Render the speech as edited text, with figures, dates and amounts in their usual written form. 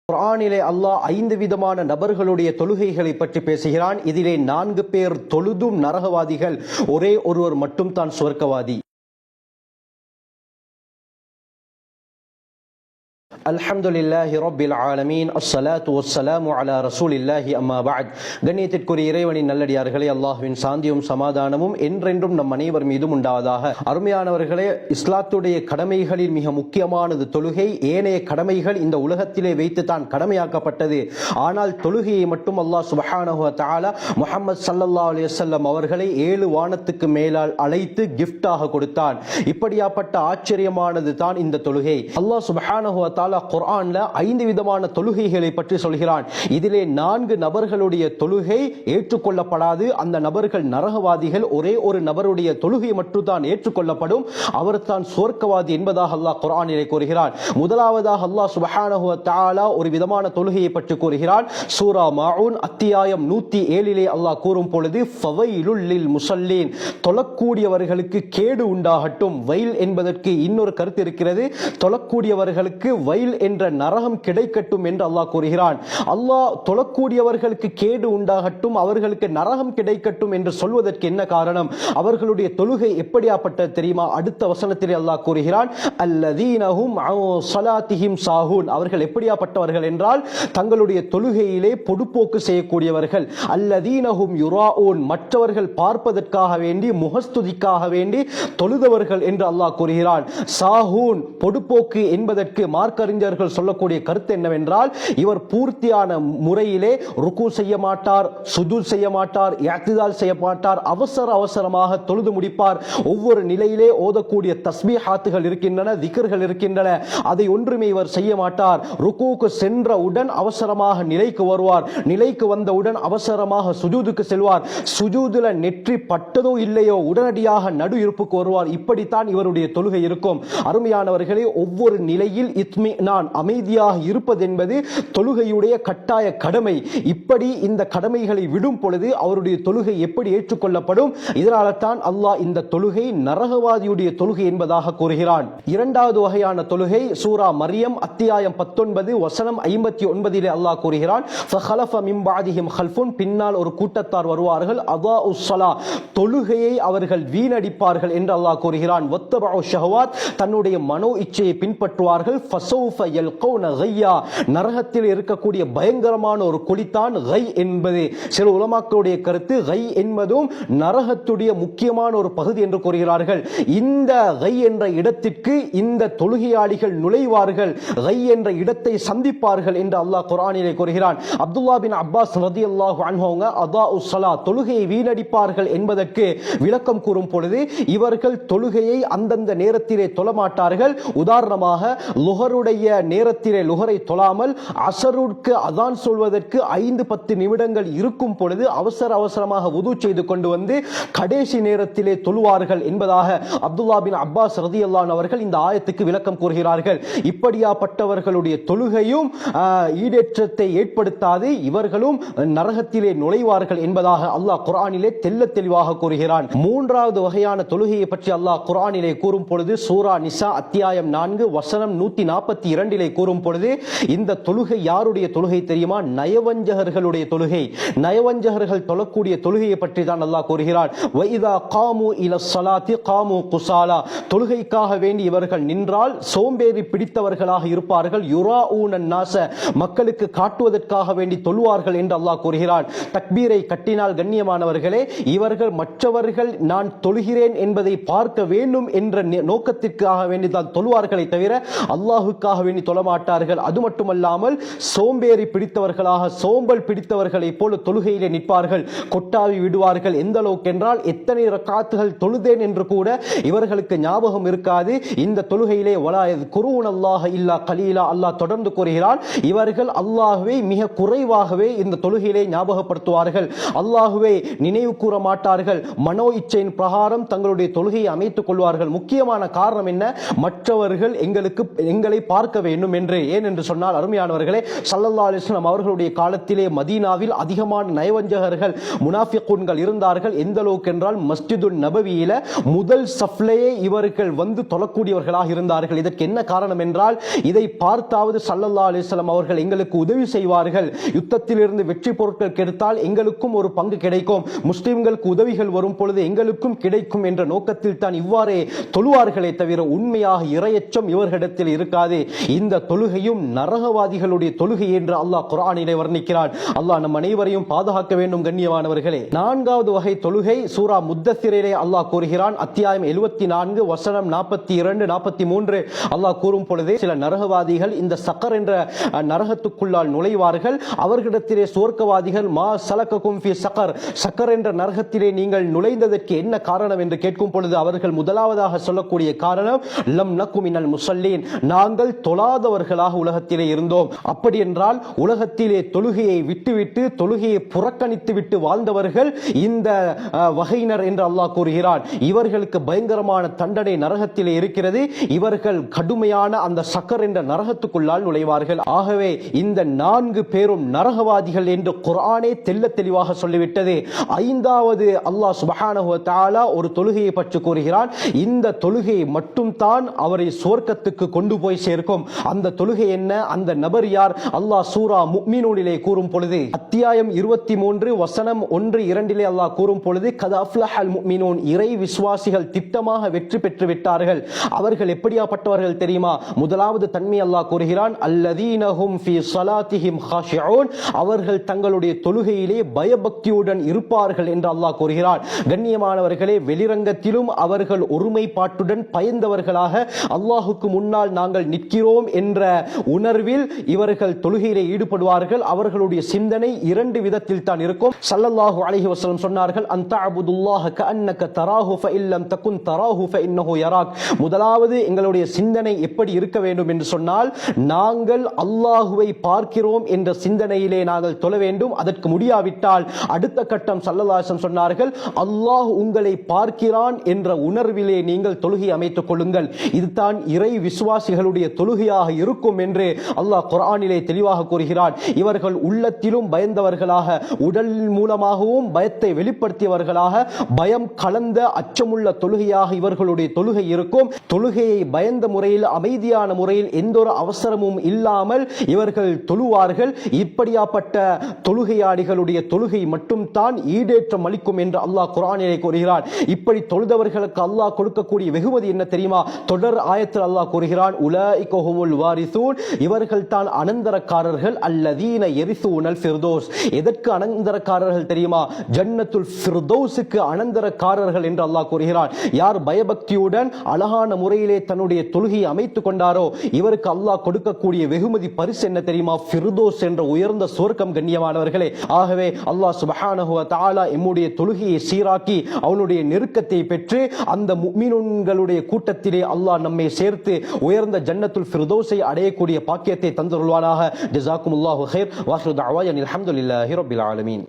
குர்ஆனிலே அல்லாஹ் 5 விதமான நபர்களுடைய தொழுகைகளை பற்றி பேசுகிறான். இதிலே 4 பேர் தொழுதும் நரகவாதிகள், ஒரே ஒருவர் மட்டும் தான் சுவர்க்கவாதி. அல்ஹம்துலில்லாஹி ரப்பில் ஆலமீன், அஸ்ஸலாத்து வஸ்ஸலாமு அலா ரசூலில்லாஹி அம்மா பஅத். கண்ணியத்திற்குரிய இறைவனின் நல்லடியார்களே, அல்லாஹ்வின் சாந்தியும் சமாதானமும் என்றென்றும் நம் அனைவர் மீதும் உண்டாவதாக. அருமையானவர்களே, இஸ்லாத்துடைய கடமைகளில் மிக முக்கியமானது தொழுகை. ஏனைய கடமைகள் இந்த உலகத்திலே வைத்து தான் கடமையாக்கப்பட்டது. ஆனால் தொழுகையை மட்டும் அல்லாஹ் சுப்ஹானஹு வ தஆலா முஹம்மது ஸல்லல்லாஹு அலைஹி வஸல்லம் அவர்களை 7 வானத்துக்கு மேலால் அழைத்து கிஃப்டாக கொடுத்தான். இப்படியாப்பட்ட ஆச்சரியமானது தான் இந்த தொழுகை. அல்லாஹ் சுப்ஹானஹு வ தஆலா குர்ஆன்ல 5 விதமான தொழுகைகளை பற்றி சொல்கிறான். இதிலே 4 நபர்களுடைய தொழுகை ஏற்றுக்கொள்ளப்படாது. அந்த நபர்கள் நரகவாதிகள். ஒரே ஒரு நபருடைய தொழுகை மட்டும்தான் ஏற்றுக்கொள்ளப்படும். அவர் தான் சுவர்க்கவாதி என்பதாக அல்லாஹ் குர்ஆனிலே கூறுகிறான். முதலாவதாக அல்லாஹ் சுப்ஹானஹு வ தஆலா ஒரு விதமான தொழுகையை பற்றி கூறுகிறான். சூரா மாஊன் அத்தியாயம் 107 அல்லாஹ் கூறும் பொழுது, ஃபவைலுல் லில் முஸல்லீன், தொழக்கூடியவர்களுக்கு கேடு உண்டாகட்டும். வைல் என்பதற்கு இன்னொரு கருத்து இருக்கிறது. தொழக்கூடியவர்களுக்கு வைல் என்ற நரகம் கிடைக்கட்டும் என்று அல்லாஹ் கூறுகிறான். அல்லாஹ் தொழக்கூடியவர்களுக்கு கேடு உண்டாகட்டும், அவர்களுக்கு நரகம் கிடைக்கட்டும் என்று சொல்வதற்கு என்ன காரணம்? அவர்களுடைய தொழுகை எப்படியாப்பட்டது தெரியுமா? அடுத்த வசனத்திலே அல்லாஹ் கூறுகிறான், அல்லதீனஹும் அன் ஸலாத்திஹிம் சாஹூன், அவர்கள் எப்படியாப்பட்டவர்கள் என்றால் தங்களுடைய தொழுகையிலே பொடுப்போக்கு செய்யக்கூடியவர்கள். அல்லதீனஹும் யுராஊன், மற்றவர்கள் பார்ப்பதற்காக வேண்டி, முகஸ்துதிக்காக வேண்டி தொழுதவர்கள் என்று அல்லாஹ் கூறுகிறான். சாஹூன், பொடுப்போக்கு என்பதற்கு மார்க்கறிஞர்கள் சொல்லக்கூடிய கருத்து என்னவென்றால், இவர் பூர்த்தியான முறையிலே ருக்கு செய்ய மாட்டார், சுஜூத் செய்ய மாட்டார், இஅ்திதால் செய்ய மாட்டார், அவசரமாக தொழுது முடிப்பார். ஒவ்வொரு நிலையிலே ஓதக்கூடிய தஸ்பீஹாத்துகள் இருக்கின்றன, திக்ர்கள் இருக்கின்றன, அதை ஒன்றுமே இவர் செய்ய மாட்டார். ருக்குவுக்கு சென்றவுடன் அவசரமாக நிலைக்கு வருவார், நிலைக்கு வந்தவுடன் அவசரமாக சுஜூதுக்கு செல்வார், சுஜூதுல நெற்றி பட்டதோ இல்லையோ உடனடியாக நடு இருப்புக்கு வருவார். இப்படித்தான் இவருடைய தொழுகை இருக்கும். அருமையானவர்களே, ஒவ்வொரு நிலையில் இத்மினான், அமைதியாக இருப்பது என்பது தொழுகையுடைய கட்டாய கடமை. இப்படி இந்த கடமைகளை விடும் பொழுது அவருடைய தொழுகை எப்படி ஏற்றுக்கொள்ளப்படும்? இதனால தான் அல்லாஹ் இந்த தொழுகை நரகவாதியுடைய தொழுகை என்பதாக கூறுகிறான். இரண்டாவது வகையான தொழுகை சூரா மரியம் அத்தியாயம் 19 வசனம் 59 அல்லாஹ் கூறுகிறான், ஃபஹலஃப மின் பஅதிஹிம் ஹல்ஃபுன், பின்னால் ஒரு கூட்டத்தார் வருவார்கள், அதாஉஸ் ஸலா, தொழுகையை அவர்கள் வீணடிப்பார்கள் என்று அல்லாஹ் கூறுகிறான். வத்தபஉ ஷஹவாத், தன்னுடைய மனோ இச்சையை பின்பற்றுவார்கள். ஃபஸௌஃப யல்கௌன கய்யா, நரகத்தில் இருக்கக்கூடிய பயங்கரமான ஒரு குழிதான் கை என்பது. சில உலமாக்களுடைய கருத்து, கை என்பதும் நரகத்துடைய முக்கியமான ஒரு பகுதி என்று கூறுகிறார்கள். இந்த கை என்ற இடத்திற்கு இந்த தொழுகையாளிகள் நுழைவார்கள், கை என்ற இடத்தை சந்திப்பார்கள் என்று அல்லாஹ் குர்ஆனிலே கூறுகிறான். அப்துல்லா பின் அப்பாஸ் ரலியல்லாஹு அன்ஹு அதாஉஸ் ஸலா, தொழுகையை வீணடிப்பார்கள் என்பதற்கு விளக்கம் கூறும் பொழுது, இவர்கள் தொழுகையை அந்தந்த நேரத்திலே தொழமாட்டார்கள். உதாரணமாக லுஹருடைய நேரத்திலே லுஹரை தொழாமல் அஸருக்கு அதான் சொல்வதற்கு 5-10 நிமிடங்கள் இருக்கும் பொழுது அவசரமாக வுது செய்து கொண்டு வந்து கடைசி நேரத்திலே தொழுவார்கள் என்பதாக அப்துல்லா பின் அப்பாஸ் ரலியல்லாஹு அன்ஹு அவர்கள் இந்த ஆயத்துக்கு விளக்கம் கூறுகிறார்கள். இப்படியாப்பட்டவர்களுடைய தொழுகையும் ஈடேற்றத்தை ஏற்படுத்தாது, இவர்களும் நரகத்திலே நுழைவார்கள் என்பதாக அல்லாஹ் குர்ஆனிலே தெளிவாக கூறுகிறான். மூன்றாவது வகையான தொழுகையை பற்றி அல்லாஹ் குர்ஆனிலே கூறும் பொழுது சூரா நிசா அத்தியாயம் 4 வசனம் 142 கூறும் பொழுது, இந்த தொழுகை யாருடைய தொழுகை தெரியுமா? நயவஞ்சகர்களுடைய தொழுகை. நயவஞ்சகர்கள் தொழக்கூடிய தொழுகையை பற்றி தான் அல்லாஹ் கூறுகிறான். வைதா காமு இலஸ் ஸலாத்தி காமு குஸாலா, தொழுகைக்காக வேண்டி இவர்கள் நின்றால் சோம்பேறி பிடித்தவர்களாக இருப்பார்கள். யுராஊனன் நாஸ, மக்களுக்கு காட்டுவதற்காக வேண்டி தொழுவார்கள் என்று அல்லாஹ் கூறுகிறான். தக்பீரை கட்டினால் கண்ணியமானவர்களே, இவர்கள் மற்றவர்கள் நான் தொழுகிறேன் என்பதை பார்க்க வேண்டும் என்ற நோக்கத்திற்காக வேண்டி தான் தொழுவார்களை தவிர அல்லாஹுக்காக வேண்டி தொழமாட்டார்கள். அது மட்டுமல்லாமல் சோம்பேறி பிடித்தவர்களாக, சோம்பல் பிடித்தவர்களை போல தொழுகையிலே நிற்பார்கள், கொட்டாவி விடுவார்கள். எந்த அளவுக்கு என்றால் எத்தனை ரக்காத்துகள் தொழுதேன் என்று கூட இவர்களுக்கு ஞாபகம் இருக்காது. இந்த தொழுகையிலே வலா யذ்குரூனல்லாஹ இல்லா கலீலா, அல்லாஹ் தொடர்ந்து கூறுகிறான், இவர்கள் அல்லாஹ்வை மிக குறைவாகவே இந்த தொழுகையிலே ஞாபகப்படுத்துவார்கள், அல்லாஹ்வை நினைவு கூற மாட்டார்கள், மனோ இச்சையின் பிரகாரம் தங்களுடைய தொழுகையை அமைத்துக் கொள்வார்கள். முக்கியமான காரணம் என்ன? மற்றவர்கள் எங்களை பார்க்க பார்க்க வேண்டும் என்று. ஏன் என்று சொன்னால் அருமையானவர்களே, ஸல்லல்லாஹு அலைஹி வஸல்லம் அவர்களுடைய காலத்திலே மதீனாவில் அதிகமான நயவஞ்சகர்கள் முனாஃபிகூன்கள் இருந்தார்கள். எந்த அளவுக்கு என்றால் மஸ்ஜிதுன் நபவியில முதல் சஃப்லேயே இவர்கள் வந்து தொழக்கூடியவர்களாக இருந்தார்கள். இதற்கு என்ன காரணம் என்றால், இதை பார்த்தாவது ஸல்லல்லாஹு அலைஹி வஸல்லம் அவர்கள் எங்களுக்கு உதவி செய்வார்கள், யுத்தத்திலிருந்து வெற்றி பொருட்கள் கிடைத்தால் எங்களுக்கும் ஒரு பங்கு கிடைக்கும், முஸ்லிம்களுக்கு உதவிகள் வரும் பொழுது எங்களுக்கும் கிடைக்கும் என்ற நோக்கத்தில் தான் இவ்வாறே தொழுவார்களே தவிர உண்மையாக இரையச்சம் இவர்களிடத்தில் இருக்காது. இந்த தொழுகையும் நரகவாதிகளுடைய தொழுகை என்று அல்லாஹ் குர்ஆனிலே வர்ணிக்கிறான். அல்லாஹ் நம் அனைவரையும் பாதுகாக்க வேண்டும். கண்ணியமானவர்களே, நான்காவது வகை தொழுகை சூரா முத்தஸிரிலே அல்லாஹ் கூறுகிறான். அத்தியாயம் 74 வசனம் 42 43 அல்லாஹ் கூறும் பொழுதே, சில நரகவாதிகள் இந்த சக்கர் என்ற நரகத்துக்குள்ளால் நுழைவார்கள். அவர்களிடத்திலே சுவர்க்கவாதிகள் மா சலககும் ஃபீ சக்கர், சக்கர் என்ற நரகத்திலே நீங்கள் நுழைந்ததற்கு என்ன காரணம் என்று கேட்கும் பொழுது அவர்கள் முதலாவதாக சொல்லக்கூடிய காரணம் லம் நக்கு மினல் முஸல்லீன், நாங்கள் தொழாதவர்களாக உலகத்திலே இருந்தோம். அப்படி என்றால் உலகத்திலே தொழுகையை விட்டுவிட்டு தொழுகையை புறக்கணித்து விட்டு வாழ்ந்தவர்கள் இந்த வகையினர் என்று அல்லாஹ் கூறுகிறான். இவர்களுக்கு பயங்கரமான தண்டனை நரகத்திலே இருக்கிறது. இவர்கள் கடுமையான அந்த சக்கர் என்ற நரகத்துக்குள்ளால் நுழைவார்கள். ஆகவே இந்த 4 பேரும் நரகவாதிகள் என்று குர்ஆனே தெள்ள தெளிவாக சொல்லிவிட்டது. ஐந்தாவது அல்லாஹ் சுப்ஹானஹு வ தஆலா ஒரு தொழுகையை பற்றி கூறுகிறான். இந்த தொழுகை மட்டும் தான் அவரை சுவர்க்கத்துக்கு கொண்டு போய் சேர்க்கும். அந்த தொழுகை என்ன, அந்த நபர் யார்? அல்லாஹ் சூரா முஃமினூனிலே கூறும் பொழுது, அத்தியாயம் 23 வசனம் 1 2 அல்லாஹ் கூறும் பொழுது, கத் அஃப்லஹல் முஃமினூன், இறை விசுவாசிகள் திட்டமாக வெற்றி பெற்று விட்டார்கள். அவர்கள் எப்படியாப்பட்டவர்கள் தெரியுமா? முதலாவது தன்மை அல்லாஹ் கூறுகிறான், அல்லதீனஹும் ஃபீ ஸலாத்திஹிம் காஷிஊன், அவர்கள் தங்களுடைய தொழுகையிலே பயபக்தியுடன் இருப்பார்கள் என்று அல்லாஹ் கூறுகிறான். கண்ணியமானவர்களே, வெளிரங்கத்திலும் அவர்கள் ஒருமைப்பாட்டுடன் பயந்தவர்களாக அல்லாஹுக்கு முன்னால் நாங்கள் நிற்கிறோம் என்ற உணர்வில் இவர்கள் தொழுகையிலே ஈடுபடுவார்கள். அவர்களுடைய சிந்தனை 2 விதத்தில் தான் இருக்கும். ஸல்லல்லாஹு அலைஹி வஸல்லம் சொன்னார்கள், அன் தஅபுதுல்லாஹ கஅன்னக தராஹு ஃபஇல்லம் தகுன் தராஹு ஃபஇன்னஹு யராக். முதலாவது எங்களுடைய சிந்தனை எப்படி இருக்க வேண்டும் என்று சொன்னால், நாங்கள் அல்லாஹுவை பார்க்கிறோம் என்ற சிந்தனையிலே நாங்கள் தொழ வேண்டும். அதற்கு முடியாவிட்டால் அடுத்த கட்டம் ஸல்லல்லாஹு அலைஹி வஸல்லம் சொன்னார்கள், அல்லாஹ் உங்களை பார்க்கிறான் என்ற உணர்விலே நீங்கள் தொழுகை அமைத்துக் கொள்ளுங்கள். இதுதான் இறை விசுவாசிகளுடைய தொழுகையாக இருக்கும் என்று அல்லாஹ் குர்ஆனிலே தெளிவாக கூறுகிறான். இவர்கள் உள்ளத்திலும் பயந்தவர்களாக, உடல் மூலமாகவும் பயத்தை வெளிப்படுத்தியவர்களாக, பயம் கலந்த அச்சமுள்ள தொழுகையாக இவர்களுடைய தொழுகை இருக்கும். தொழுகையை பயந்த முறையில், அமைதியான முறையில், எந்த ஒரு அவசரமும் இல்லாமல் இவர்கள் தொழுவார்கள். இப்படியாப்பட்ட தொழுகையாளிகளுடைய தொழுகை மட்டும் தான் ஈடேற்றம் அளிக்கும் என்று அல்லாஹ் குர்ஆனிலே கூறுகிறான். இப்படி தொழுதவர்களுக்கு அல்லாஹ் கொடுக்கக்கூடிய வெகுமதி என்ன தெரியுமா? தொடர் ஆயத்தில் அல்லாஹ் கூறுகிறான், உலாயிக ஹுமுல் வாரிசூன், இவர்கள் தான் அனந்தரக்காரர்கள், அல்லதீன யரிசூனல் ஃபிர்தௌஸ். எதற்கு அனந்தரக்காரர்கள் தெரியுமா? ஜன்னத்துல் ஃபிர்தௌஸுக்கு அனந்தரக்காரர்கள் என்று அல்லாஹ் கூறுகிறான். யார் பயபக்தியுடன் அழகான முறையிலே தன்னுடைய தொழுகையை அமைத்துக் கொண்டாரோ இவருக்கு அல்லாஹ் கொடுக்கக்கூடிய வெகுமதி பரிசு என்ன தெரியுமா? ஃபிர்தௌஸ் என்ற உயர்ந்த சுவர்க்கம். கண்ணியமானவர்களே, ஆகவே அல்லாஹ் சுப்ஹானஹு வ தஆலா எம்முடைய தொழுகையை சீராக்கி அவனுடைய நெருக்கத்தை பெற்று அந்த முஃமினூன்களுடைய கூட்டத்திலே அல்லாஹ் நம்மை சேர்த்து உயர்ந்த ஜன்னத்துல் ஃபிர்தௌஸை அடையக்கூடிய பாக்கியத்தை தந்தருள்வானாக. ஜஸாக்குமுல்லாஹு கைர். வாஹிரு தஅவானா அல்ஹம்துலில்லாஹி ரப்பில் ஆலமீன்.